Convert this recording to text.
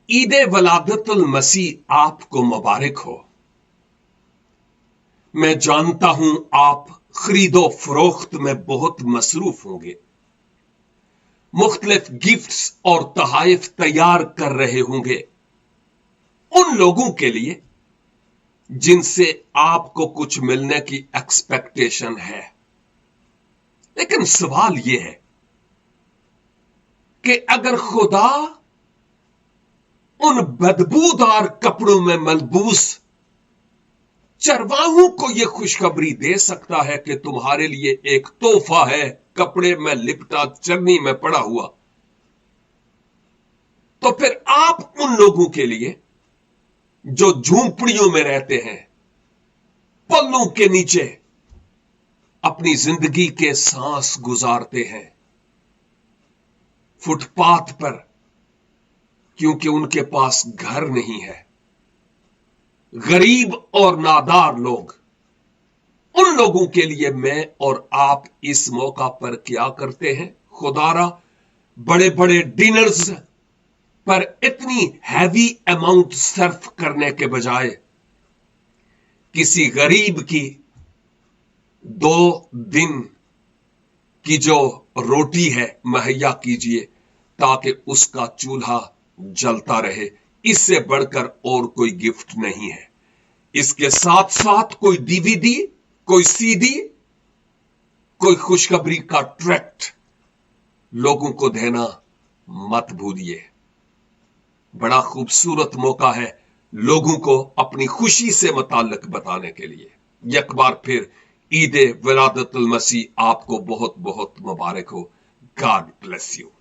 ईद वलादतुल मसीह आपको मुबारक हो। मैं जानता हूं आप खरीदो फरोख्त में बहुत मसरूफ होंगे, मुख्तलिफ गिफ्ट्स और तोहफे तैयार कर रहे होंगे उन लोगों के लिए जिनसे आपको कुछ मिलने की एक्सपेक्टेशन है। लेकिन सवाल यह है कि अगर खुदा उन बदबूदार कपड़ों में मलबूस चरवाहों को यह खुशखबरी दे सकता है कि तुम्हारे लिए एक तोहफा है, कपड़े में लिपटा चरनी में पड़ा हुआ, तो फिर आप उन लोगों के लिए जो झूंपड़ियों में रहते हैं, पल्लों के नीचे अपनी जिंदगी के सांस गुजारते हैं, फुटपाथ पर, क्योंकि उनके पास घर नहीं है, गरीब और नादार लोग, उन लोगों के लिए मैं और आप इस मौका पर क्या करते हैं? खुदारा बड़े बड़े डिनर्स पर इतनी हैवी अमाउंट सर्फ करने के बजाय किसी गरीब की 2 दिन की जो रोटी है मुहैया कीजिए ताकि उसका चूल्हा जलता रहे। इससे बढ़कर और कोई गिफ्ट नहीं है। इसके साथ साथ कोई डीवीडी, कोई सीडी, कोई खुशखबरी का ट्रैक्ट लोगों को देना मत भूलिए। बड़ा खूबसूरत मौका है लोगों को अपनी खुशी से मुताल्लिक बताने के लिए। एक बार फिर ईद विलादतुल मसीह आपको बहुत बहुत मुबारक हो। God bless you.